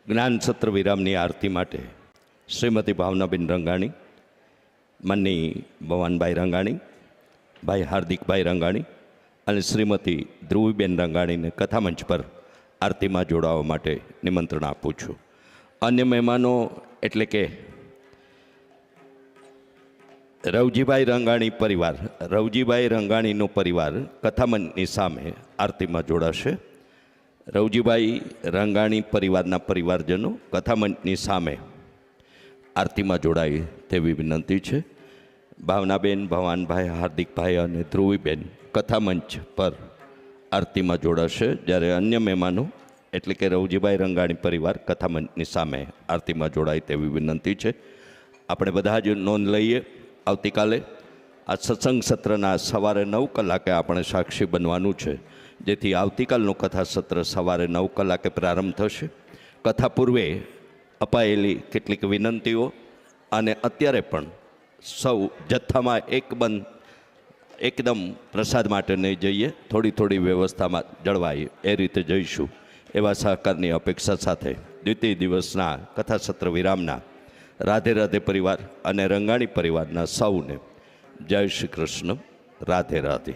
જ્ઞાન સત્ર વિરામની આરતી માટે શ્રીમતી ભાવનાબેન રંગાણી, મન્ની ભવાનભાઈ રંગાણી, ભાઈ હાર્દિકભાઈ રંગાણી અને શ્રીમતી ધ્રુવીબેન રંગાણીને કથામંચ પર આરતીમાં જોડાવા માટે નિમંત્રણ આપું છું. અન્ય મહેમાનો એટલે કે રવજીભાઈ રંગાણી પરિવાર, રવજીભાઈ રંગાણીનો પરિવાર કથામંચની સામે આરતીમાં જોડાશે. રવજીભાઈ રંગાણી પરિવારના પરિવારજનો કથામંચની સામે આરતીમાં જોડાય તેવી વિનંતી છે. ભાવનાબેન, ભવાનભાઈ, હાર્દિકભાઈ અને ધ્રુવીબેન કથામંચ પર આરતીમાં જોડાશે, જ્યારે અન્ય મહેમાનો એટલે કે રવજીભાઈ રંગાણી પરિવાર કથામંચની સામે આરતીમાં જોડાય તેવી વિનંતી છે. આપણે બધા જ નોંધ લઈએ. આવતીકાલે આ સત્સંગ સત્રના સવારે 9 કલાકે આપણે સાક્ષી બનવાનું છે, જેથી આવતીકાલનું કથા સત્ર સવારે 9 કલાકે પ્રારંભ થશે. કથા પૂર્વે અપાયેલી કેટલીક વિનંતીઓ અને અત્યારે પણ સૌ જથ્થામાં એકદમ પ્રસાદ માટે નહીં જઈએ, થોડી થોડી વ્યવસ્થામાં જળવાય એ રીતે જઈશું એવા સહકારની અપેક્ષા સાથે દ્વિતીય દિવસના કથા સત્ર વિરામના રાધે રાધે પરિવાર અને રંગાણી પરિવારના સૌને જય શ્રી કૃષ્ણ, રાધે રાધે.